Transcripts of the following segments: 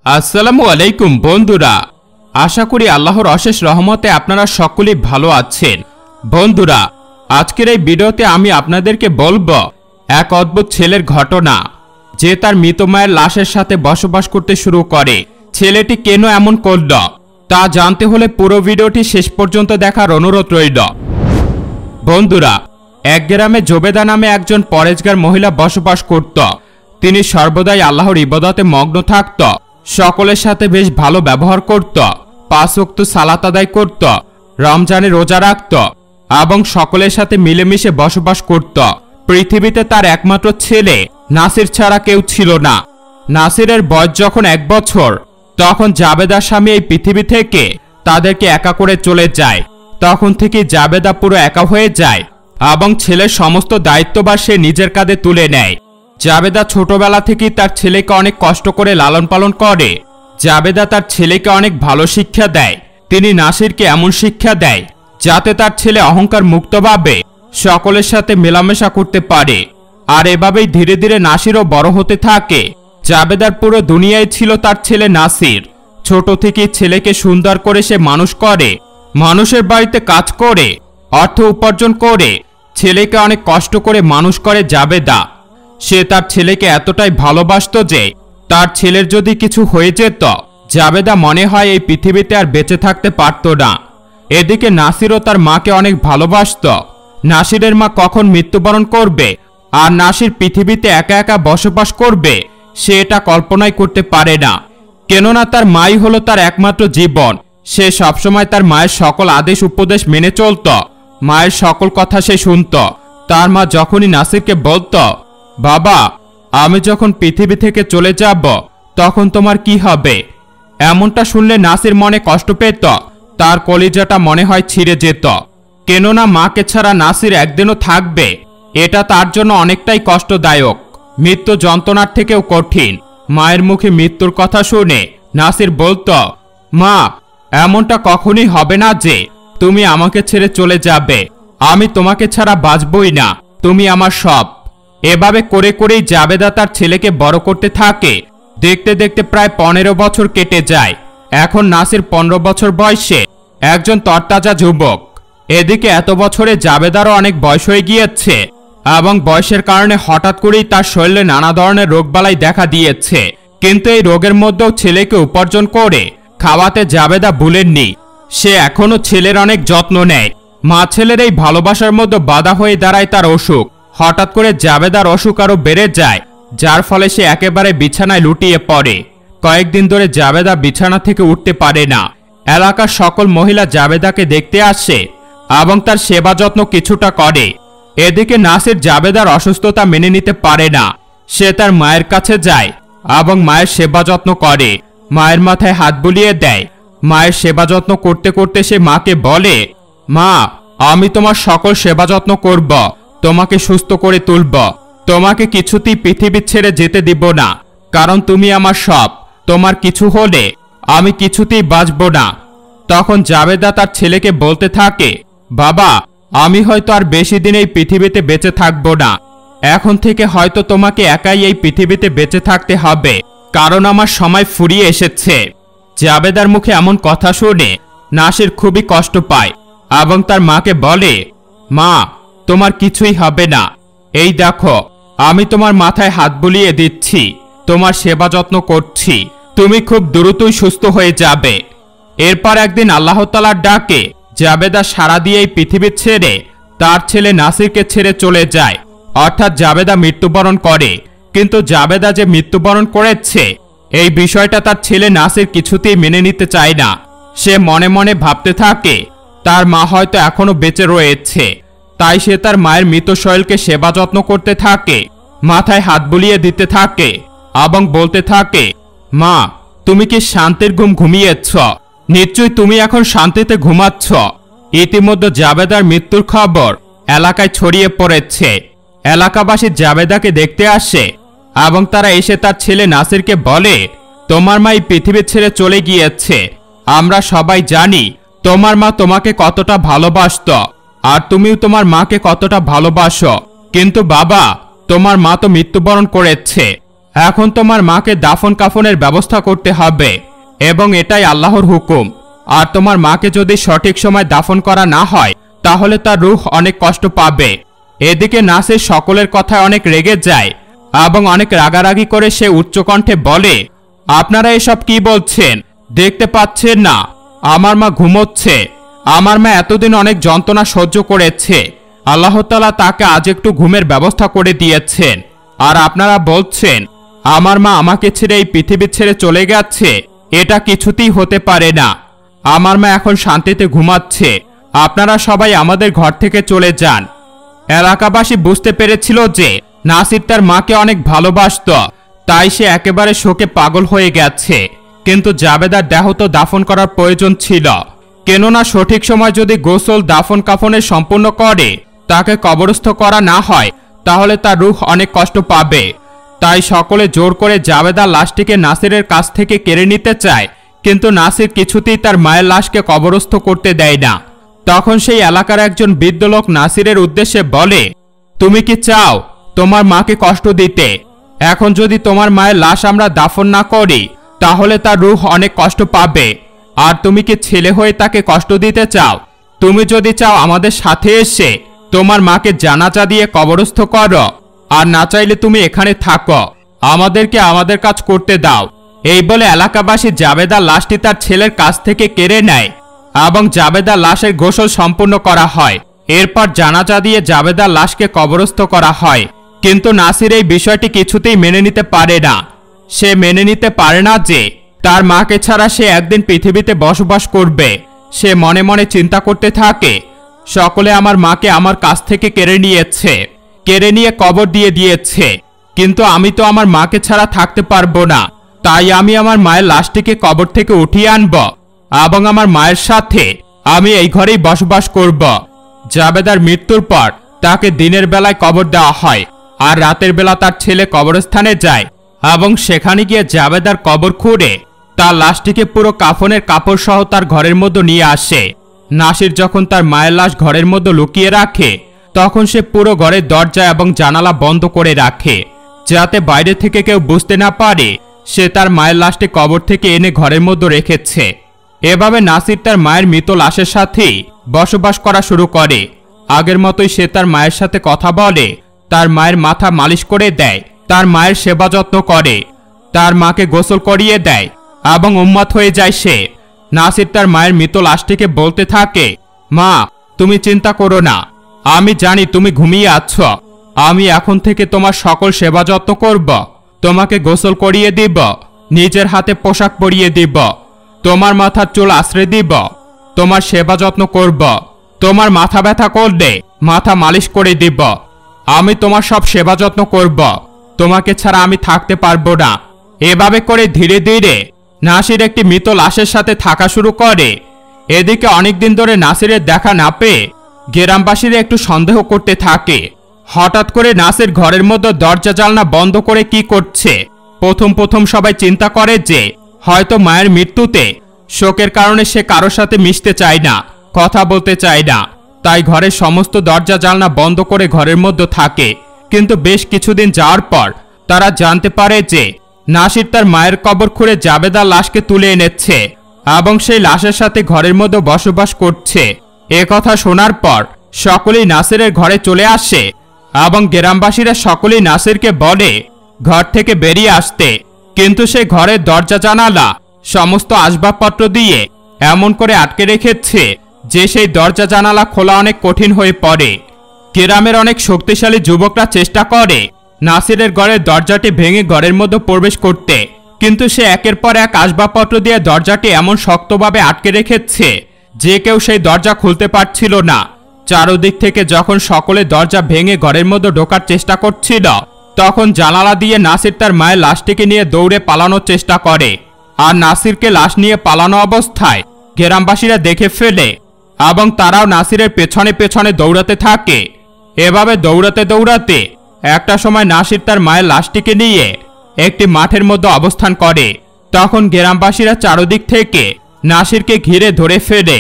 আসসালামু আলাইকুম বন্ধুরা, আশা করি আল্লাহর অশেষ রহমতে আপনারা সকলেই ভালো আছেন। বন্ধুরা, আজকের এই ভিডিওতে আমি আপনাদেরকে বলবো এক অদ্ভুত ছেলের ঘটনা, যে তার মৃত মায়ের লাশের সাথে বসবাস করতে শুরু করে। ছেলেটি কেন এমন করল তা জানতে হলে পুরো ভিডিওটি শেষ পর্যন্ত দেখার অনুরোধ রইল। বন্ধুরা, এক গ্রামে জোবেদা নামে একজন পরেজগার মহিলা বসবাস করত। তিনি সর্বদাই আল্লাহর ইবাদতে মগ্ন থাকত, সকলের সাথে বেশ ভালো ব্যবহার করত, 5 ওয়াক্ত সালাত আদায় করত, রমজানে রোজা রাখত এবং সকলের সাথে মিলেমিশে বসবাস করত। পৃথিবীতে তার একমাত্র ছেলে নাসির ছাড়া কেউ ছিল না। নাসিরের বয়স যখন 1 বছর, তখন জাবেদার স্বামী এই পৃথিবী থেকে তাদেরকে একা করে চলে যায়। তখন থেকে জাবেদা পুরো একা হয়ে যায় এবং ছেলের সমস্ত দায়িত্বভার সে নিজের কাঁধে তুলে নেয়। জাবেদা ছোটবেলা থেকেই তার ছেলেকে অনেক কষ্ট করে লালন পালন করে। জাবেদা তার ছেলেকে অনেক ভালো শিক্ষা দেয়। তিনি নাসিরকে এমন শিক্ষা দেয় যাতে তার ছেলে অহংকার মুক্তভাবে সকলের সাথে মেলামেশা করতে পারে। আর এভাবেই ধীরে ধীরে নাসিরও বড় হতে থাকে। জাবেদার পুরো দুনিয়ায় ছিল তার ছেলে নাসির। ছোট থেকেই ছেলেকে সুন্দর করে সে মানুষ করে, মানুষের বাড়িতে কাজ করে, অর্থ উপার্জন করে ছেলেকে অনেক কষ্ট করে মানুষ করে জাবেদা। সে তার ছেলেকে এতটাই ভালোবাসত যে তার ছেলের যদি কিছু হয়ে যেত, জাবেদা মনে হয় এই পৃথিবীতে আর বেঁচে থাকতে পারত না। এদিকে নাসিরও তার মাকে অনেক ভালোবাসত। নাসিরের মা কখন মৃত্যুবরণ করবে আর নাসির পৃথিবীতে একা একা বসবাস করবে, সে এটা কল্পনাই করতে পারে না। কেননা তার মাই হলো তার একমাত্র জীবন। সে সবসময় তার মায়ের সকল আদেশ উপদেশ মেনে চলত, মায়ের সকল কথা সে শুনত। তার মা যখনই নাসিরকে বলত, বাবা, আমি যখন পৃথিবী থেকে চলে যাব তখন তোমার কি হবে, এমনটা শুনলে নাসির মনে কষ্ট পেত। তার কলিজাটা মনে হয় ছিঁড়ে যেত। কেননা মাকে ছাড়া নাসির একদিনও থাকবে, এটা তার জন্য অনেকটাই কষ্টদায়ক, মৃত্যু যন্ত্রণার থেকেও কঠিন। মায়ের মুখে মৃত্যুর কথা শুনে নাসির বলত, মা, এমনটা কখনই হবে না যে তুমি আমাকে ছেড়ে চলে যাবে। আমি তোমাকে ছাড়া বাঁচবই না, তুমি আমার সব। এভাবে করে করেই জাবেদা তার ছেলেকে বড় করতে থাকে। দেখতে দেখতে প্রায় 15 বছর কেটে যায়। এখন নাসির 15 বছর বয়সে একজন তরতাজা যুবক। এদিকে এত বছরে জাবেদারও অনেক বয়স হয়ে গিয়েছে এবং বয়সের কারণে হঠাৎ করেই তার শরীরে নানা ধরনের রোগবালাই দেখা দিয়েছে। কিন্তু এই রোগের মধ্যেও ছেলেকে উপার্জন করে খাওয়াতে জাবেদা ভুলেননি। সে এখনো ছেলের অনেক যত্ন নেয়। মা ছেলের এই ভালোবাসার মধ্যে বাধা হয়ে দাঁড়ায় তার অসুখ। হঠাৎ করে জাবেদার অসুখ আরো বেড়ে যায়, যার ফলে সে একেবারে বিছানায় লুটিয়ে পড়ে। কয়েকদিন ধরে জাবেদা বিছানা থেকে উঠতে পারে না। এলাকার সকল মহিলা জাবেদাকে দেখতে আসে এবং তার সেবা যত্ন কিছুটা করে। এদিকে নাসির জাবেদার অসুস্থতা মেনে নিতে পারে না। সে তার মায়ের কাছে যায় এবং মায়ের সেবা যত্ন করে, মায়ের মাথায় হাত বুলিয়ে দেয়। মায়ের সেবা যত্ন করতে করতে সে মাকে বলে, মা, আমি তোমার সকল সেবা যত্ন করব, তোমাকে সুস্থ করে তুলব, তোমাকে কিছুতেই পৃথিবী ছেড়ে যেতে দিব না, কারণ তুমি আমার সব। তোমার কিছু হলে আমি কিছুতেই বাঁচব না। তখন জাবেদা তার ছেলেকে বলতে থাকে, বাবা, আমি হয়তো আর বেশি দিন এই পৃথিবীতে বেঁচে থাকব না। এখন থেকে হয়তো তোমাকে একাই এই পৃথিবীতে বেঁচে থাকতে হবে, কারণ আমার সময় ফুরিয়ে এসেছে। জাবেদার মুখে এমন কথা শুনে নাসির খুবই কষ্ট পায় এবং তার মাকে বলে, মা, তোমার কিছুই হবে না। এই দেখো, আমি তোমার মাথায় হাত বুলিয়ে দিচ্ছি, তোমার সেবা যত্ন করছি, তুমি খুব দ্রুতই সুস্থ হয়ে যাবে। এরপর একদিন আল্লাহ তাআলার ডাকে জাবেদা সাড়া দিয়ে এই পৃথিবী ছেড়ে তার ছেলে নাসিরকে ছেড়ে চলে যায়। অর্থাৎ জাবেদা মৃত্যুবরণ করে। কিন্তু জাবেদা যে মৃত্যুবরণ করেছে এই বিষয়টা তার ছেলে নাসির কিছুতেই মেনে নিতে চায় না। সে মনে মনে ভাবতে থাকে তার মা হয়তো এখনো বেঁচে রয়েছে। তাই সে তার মায়ের মৃত শরীরকে সেবা যত্ন করতে থাকে, মাথায় হাত বুলিয়ে দিতে থাকে এবং বলতে থাকে, মা, তুমি কি শান্তির ঘুম ঘুমিয়েছ? নিশ্চয়ই তুমি এখন শান্তিতে ঘুমাচ্ছ। ইতিমধ্যে জাবেদার মৃত্যুর খবর এলাকায় ছড়িয়ে পড়েছে। এলাকাবাসী জাবেদাকে দেখতে আসে এবং তারা এসে তার ছেলে নাসিরকে বলে, তোমার মা এই পৃথিবী ছেড়ে চলে গিয়েছে। আমরা সবাই জানি তোমার মা তোমাকে কতটা ভালোবাসত আর তুমিও তোমার মাকে কতটা ভালোবাসো। কিন্তু বাবা, তোমার মা তো মৃত্যুবরণ করেছে এখন তোমার মাকে দাফন কাফনের ব্যবস্থা করতে হবে এবং এটাই আল্লাহর হুকুম। আর তোমার মাকে যদি সঠিক সময় দাফন করা না হয় তাহলে তার রূহ অনেক কষ্ট পাবে। এদিকে নাসির সকলের কথায় অনেক রেগে যায় এবং অনেক রাগারাগি করে সে উচ্চকণ্ঠে বলে, আপনারা এসব কি বলছেন? দেখতে পাচ্ছেন না আমার মা ঘুমোচ্ছে? আমার মা এতদিন অনেক যন্ত্রণা সহ্য করেছে, আল্লাহ তাআলা তাকে আজ একটু ঘুমের ব্যবস্থা করে দিয়েছেন, আর আপনারা বলছেন আমার মা আমাকে ছেড়ে এই পৃথিবী ছেড়ে চলে গেছে? এটা কিছুতেই হতে পারে না। আমার মা এখন শান্তিতে ঘুমাচ্ছে, আপনারা সবাই আমাদের ঘর থেকে চলে যান। এলাকাবাসী বুঝতে পেরেছিল যে নাসির তার মাকে অনেক ভালোবাসত, তাই সে একেবারে শোকে পাগল হয়ে গেছে। কিন্তু জাবেদার দেহ তো দাফন করার প্রয়োজন ছিল, কেননা সঠিক সময় যদি গোসল দাফন কাফনের সম্পূর্ণ করে তাকে কবরস্থ করা না হয় তাহলে তার রূহ অনেক কষ্ট পাবে। তাই সকলে জোর করে জাবেদার লাশটিকে নাসিরের কাছ থেকে কেড়ে নিতে চায়, কিন্তু নাসির কিছুতেই তার মায়ের লাশকে কবরস্থ করতে দেয় না। তখন সেই এলাকার একজন বৃদ্ধ লোক নাসিরের উদ্দেশ্যে বলে, তুমি কি চাও তোমার মাকে কষ্ট দিতে? এখন যদি তোমার মায়ের লাশ আমরা দাফন না করি তাহলে তার রূহ অনেক কষ্ট পাবে। আর তুমি কি ছেলে হয়ে তাকে কষ্ট দিতে চাও? তুমি যদি চাও আমাদের সাথে এসে তোমার মাকে জানাজা দিয়ে কবরস্থ করো, আর না চাইলে তুমি এখানে থাকো, আমাদেরকে আমাদের কাজ করতে দাও। এই বলে এলাকাবাসী জাবেদার লাশটি তার ছেলের কাছ থেকে কেড়ে নেয় এবং জাবেদার লাশের গোসল সম্পূর্ণ করা হয়। এরপর জানাজা দিয়ে জাবেদার লাশকে কবরস্থ করা হয়। কিন্তু নাসির এই বিষয়টি কিছুতেই মেনে নিতে পারে না। সে মেনে নিতে পারে না যে তার মাকে ছাড়া সে একদিন পৃথিবীতে বসবাস করবে। সে মনে মনে চিন্তা করতে থাকে, সকলে আমার মাকে আমার কাছ থেকে কেড়ে নিয়েছে, কেড়ে নিয়ে কবর দিয়ে দিয়েছে, কিন্তু আমি তো আমার মাকে ছাড়া থাকতে পারবো না। তাই আমি আমার মায়ের লাশটিকে কবর থেকে উঠিয়ে আনব এবং আমার মায়ের সাথে আমি এই ঘরেই বসবাস করব। জাবেদার মৃত্যুর পর তাকে দিনের বেলায় কবর দেওয়া হয়, আর রাতের বেলা তার ছেলে কবরস্থানে যায় এবং সেখানে গিয়ে জাবেদার কবর খুঁড়ে তার লাশটিকে পুরো কাফনের কাপড় সহ তার ঘরের মধ্যে নিয়ে আসে। নাসির যখন তার মায়ের লাশ ঘরের মধ্যে লুকিয়ে রাখে তখন সে পুরো ঘরের দরজা এবং জানালা বন্ধ করে রাখে, যাতে বাইরে থেকে কেউ বুঝতে না পারে সে তার মায়ের লাশটি কবর থেকে এনে ঘরের মধ্যে রেখেছে। এভাবে নাসির তার মায়ের মৃত লাশের সাথেই বসবাস করা শুরু করে। আগের মতোই সে তার মায়ের সাথে কথা বলে, তার মায়ের মাথা মালিশ করে দেয়, তার মায়ের সেবা যত্ন করে, তার মাকে গোসল করিয়ে দেয় এবং উম্মত হয়ে যায় সে। নাসির তার মায়ের মৃত লাশটিকে বলতে থাকে, মা তুমি চিন্তা করো না, আমি জানি তুমি ঘুমিয়ে আছো, আমি এখন থেকে তোমার সকল সেবা যত্ন করব, তোমাকে গোসল করিয়ে দিব, নিজের হাতে পোশাক পরিয়ে দিব, তোমার মাথার চুল আশ্রয় দিব, তোমার সেবা যত্ন করব, তোমার মাথা ব্যথা করলে মাথা মালিশ করে দিব, আমি তোমার সব সেবা যত্ন করব, তোমাকে ছাড়া আমি থাকতে পারবো না। এভাবে করে ধীরে ধীরে নাসির একটি মৃত লাশের সাথে থাকা শুরু করে। এদিকে অনেকদিন ধরে নাসিরের দেখা না পেয়ে গ্রামবাসীরা একটু সন্দেহ করতে থাকে। হঠাৎ করে নাসির ঘরের মধ্যে দরজা জানলা বন্ধ করে কি করছে? প্রথম সবাই চিন্তা করে যে হয়তো মায়ের মৃত্যুতে শোকের কারণে সে কারোর সাথে মিশতে চায় না, কথা বলতে চায় না, তাই ঘরের সমস্ত দরজা জানলা বন্ধ করে ঘরের মধ্যে থাকে। কিন্তু বেশ কিছুদিন যাওয়ার পর তারা জানতে পারে যে নাসির তার মায়ের কবর খুঁড়ে জাবেদার লাশকে তুলে এনেছে এবং সেই লাশের সাথে ঘরের মধ্যে বসবাস করছে। এ কথা শোনার পর সকলেই নাসিরের ঘরে চলে আসে এবং গ্রামবাসীরা সকলেই নাসিরকে বলে ঘর থেকে বেরিয়ে আসতে, কিন্তু সে ঘরের দরজা জানালা সমস্ত আসবাবপত্র দিয়ে এমন করে আটকে রেখেছে যে সেই দরজা জানালা খোলা অনেক কঠিন হয়ে পড়ে। গ্রামের অনেক শক্তিশালী যুবকরা চেষ্টা করে নাসিরের ঘরের দরজাটি ভেঙে ঘরের মধ্যে প্রবেশ করতে, কিন্তু সে একের পর এক আসবাবপত্র দিয়ে দরজাটি এমন শক্তভাবে আটকে রেখেছে যে কেউ সেই দরজা খুলতে পারছিল না। চারদিক থেকে যখন সকলে দরজা ভেঙে ঘরের মধ্যে ঢোকার চেষ্টা করছিল তখন জানালা দিয়ে নাসির তার মায়ের লাশটিকে নিয়ে দৌড়ে পালানোর চেষ্টা করে, আর নাসিরকে লাশ নিয়ে পালানো অবস্থায় গ্রামবাসীরা দেখে ফেলে এবং তারাও নাসিরের পেছনে পেছনে দৌড়াতে থাকে। এভাবে দৌড়াতে দৌড়াতে একটা সময় নাসির তার মায়ের লাশটিকে নিয়ে একটি মাঠের মধ্যে অবস্থান করে। তখন গ্রামবাসীরা চারদিক থেকে নাসিরকে ঘিরে ধরে ফেলে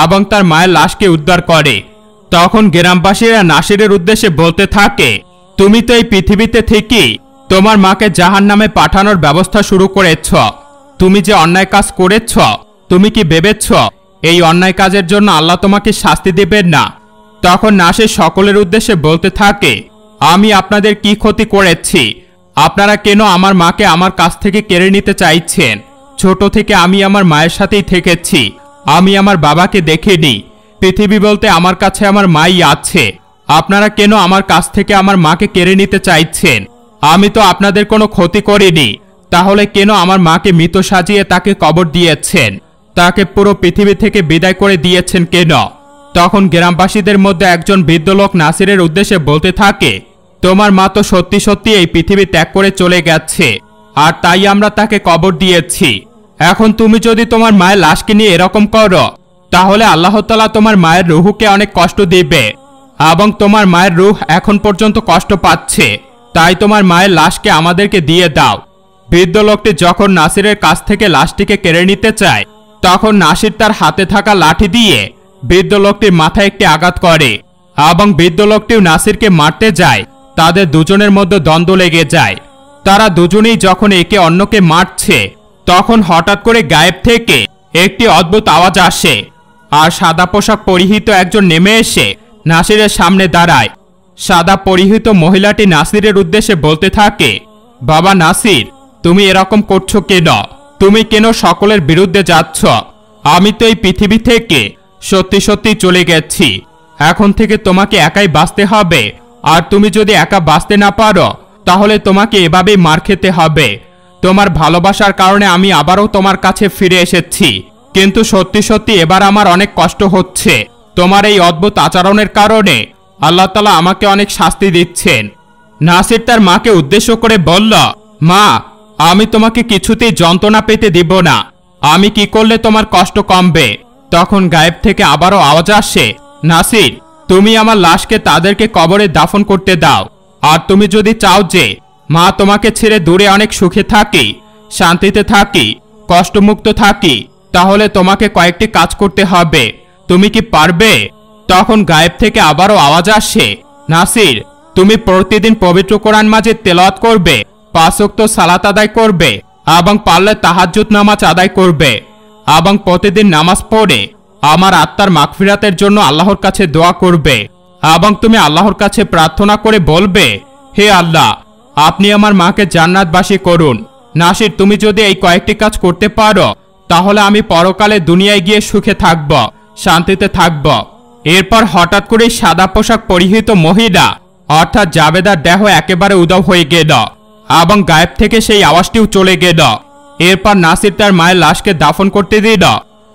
এবং তার মায়ের লাশকে উদ্ধার করে। তখন গ্রামবাসীরা নাসিরের উদ্দেশ্যে বলতে থাকে, তুমি তো এই পৃথিবীতে থেকেই তোমার মাকে জাহান্নামে পাঠানোর ব্যবস্থা শুরু করেছ। তুমি যে অন্যায় কাজ করেছ, তুমি কি ভেবেছ এই অন্যায় কাজের জন্য আল্লাহ তোমাকে শাস্তি দেবেন না? তখন নাসির সকলের উদ্দেশ্যে বলতে থাকে, আমি আপনাদের কি ক্ষতি করেছি? আপনারা কেন আমার মাকে আমার কাছ থেকে কেড়ে নিতে চাইছেন? ছোট থেকে আমি আমার মায়ের সাথেই থেকেছি, আমি আমার বাবাকে দেখিনি। পৃথিবী বলতে আমার কাছে আমার মাই আছে। আপনারা কেন আমার কাছ থেকে আমার মাকে কেড়ে নিতে চাইছেন? আমি তো আপনাদের কোনো ক্ষতি করিনি, তাহলে কেন আমার মাকে মৃত সাজিয়ে তাকে কবর দিয়েছেন? তাকে পুরো পৃথিবী থেকে বিদায় করে দিয়েছেন কেন? তখন গ্রামবাসীদের মধ্যে একজন বৃদ্ধ লোক নাসিরের উদ্দেশ্যে বলতে থাকে, তোমার মা তো সত্যি সত্যি এই পৃথিবী ত্যাগ করে চলে গেছে, আর তাই আমরা তাকে কবর দিয়েছি। এখন তুমি যদি তোমার মায়ের লাশকে নিয়ে এরকম করো, তাহলে আল্লাহ তাআলা তোমার মায়ের রুহকে অনেক কষ্ট দিবে, এবং তোমার মায়ের রুহ এখন পর্যন্ত কষ্ট পাচ্ছে। তাই তোমার মায়ের লাশকে আমাদেরকে দিয়ে দাও। বৃদ্ধ লোকটি যখন নাসিরের কাছ থেকে লাশটিকে কেড়ে নিতে চায়, তখন নাসির তার হাতে থাকা লাঠি দিয়ে বৃদ্ধ লোকটির মাথায় একটি আঘাত করে, এবং বৃদ্ধ লোকটিও নাসিরকে মারতে যায়। তাদের দুজনের মধ্যে দ্বন্দ্ব লেগে যায়। তারা দুজনেই যখন একে অন্যকে মারছে, তখন হঠাৎ করে গায়েব থেকে একটি অদ্ভুত আওয়াজ আসে, আর সাদা পোশাক পরিহিত একজন নেমে এসে নাসিরের সামনে দাঁড়ায়। সাদা পরিহিত মহিলাটি নাসিরের উদ্দেশ্যে বলতে থাকে, বাবা নাসির, তুমি এরকম করছো কেন? তুমি কেন সকলের বিরুদ্ধে যাচ্ছ? আমি তো এই পৃথিবী থেকে সত্যি সত্যি চলে গেছি। এখন থেকে তোমাকে একাই বাঁচতে হবে, আর তুমি যদি একা বাঁচতে না পারো, তাহলে তোমাকে এভাবেই মার খেতে হবে। তোমার ভালোবাসার কারণে আমি আবারও তোমার কাছে ফিরে এসেছি, কিন্তু সত্যি সত্যি এবার আমার অনেক কষ্ট হচ্ছে। তোমার এই অদ্ভুত আচরণের কারণে আল্লাহ তাআলা আমাকে অনেক শাস্তি দিচ্ছেন। নাসির তার মাকে উদ্দেশ্য করে বলল, মা, আমি তোমাকে কিছুতেই যন্ত্রণা পেতে দিব না। আমি কি করলে তোমার কষ্ট কমবে? তখন গায়েব থেকে আবারও আওয়াজ আসে, নাসির, তুমি আমার লাশকে তাদেরকে কবরে দাফন করতে দাও। আর তুমি যদি চাও যে মা তোমাকে ছেড়ে দূরে অনেক সুখে থাকি, শান্তিতে থাকি, কষ্টমুক্ত থাকি, তাহলে তোমাকে কয়েকটি কাজ করতে হবে। তুমি কি পারবে? তখন গায়েব থেকে আবারও আওয়াজ আসে, নাসির, তুমি প্রতিদিন পবিত্র কোরআন মাজিদ তেলাওয়াত করবে, 5 ওয়াক্ত সালাত আদায় করবে, এবং পারলে তাহাজ্জুদ নামাজ আদায় করবে, এবং প্রতিদিন নামাজ পড়ে আমার আত্মার মাগফিরাতের জন্য আল্লাহর কাছে দোয়া করবে, এবং তুমি আল্লাহর কাছে প্রার্থনা করে বলবে, হে আল্লাহ, আপনি আমার মাকে জান্নাতবাসী করুন। নাসির, তুমি যদি এই কয়েকটি কাজ করতে পারো, তাহলে আমি পরকালে দুনিয়ায় গিয়ে সুখে থাকব, শান্তিতে থাকব। এরপর হঠাৎ করে সাদা পোশাক পরিহিত মহিলা অর্থাৎ জাবেদার দেহ একেবারে উধাও হয়ে গেল, এবং গায়েব থেকে সেই আওয়াজটিও চলে গেল। এরপর নাসির তার মায়ের লাশকে দাফন করতে দিল,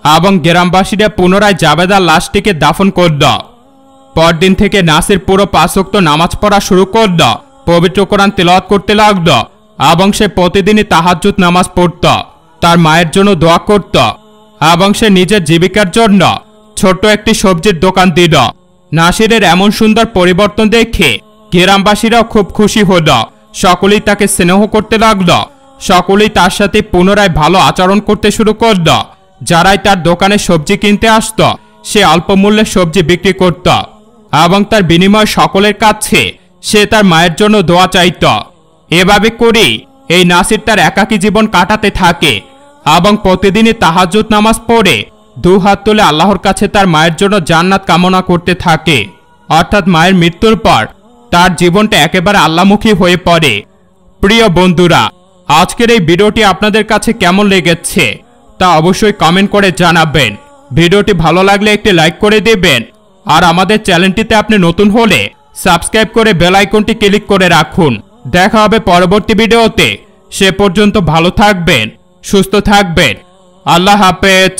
এবং গ্রামবাসীরা পুনরায় জাবেদার লাশটিকে দাফন করল। পরদিন থেকে নাসির পুরো 5 ওয়াক্ত নামাজ পড়া শুরু করল, পবিত্র কোরআন তেলাওয়াত করতে লাগল, এবং সে প্রতিদিনই তাহাজ্জুদ নামাজ পড়ত, তার মায়ের জন্য দোয়া করত, এবং সে নিজের জীবিকার জন্য ছোট্ট একটি সবজির দোকান দিল। নাসিরের এমন সুন্দর পরিবর্তন দেখে গ্রামবাসীরাও খুব খুশি হল। সকলেই তাকে স্নেহ করতে লাগল, সকলেই তার সাথে পুনরায় ভালো আচরণ করতে শুরু করল। যারাই তার দোকানে সবজি কিনতে আসত, সে অল্প মূল্যে সবজি বিক্রি করত, এবং তার বিনিময়ে সকলের কাছে সে তার মায়ের জন্য দোয়া চাইত। এভাবে করেই এই নাসির তার একাকী জীবন কাটাতে থাকে, এবং প্রতিদিনই তাহাজ্জুদ নামাজ পড়ে 2 হাত তুলে আল্লাহর কাছে তার মায়ের জন্য জান্নাত কামনা করতে থাকে। অর্থাৎ মায়ের মৃত্যুর পর তার জীবনটা একেবারে আল্লাহমুখী হয়ে পড়ে। প্রিয় বন্ধুরা, আজকের এই ভিডিওটি আপনাদের কাছে কেমন লেগেছে তা অবশ্যই কমেন্ট করে জানাবেন। ভিডিওটি ভালো লাগলে একটি লাইক করে দেবেন, আর আমাদের চ্যানেলটিতে আপনি নতুন হলে সাবস্ক্রাইব করে বেল আইকনটি ক্লিক করে রাখুন। দেখা হবে পরবর্তী ভিডিওতে। সে পর্যন্ত ভালো থাকবেন, সুস্থ থাকবেন। আল্লাহ হাফেজ।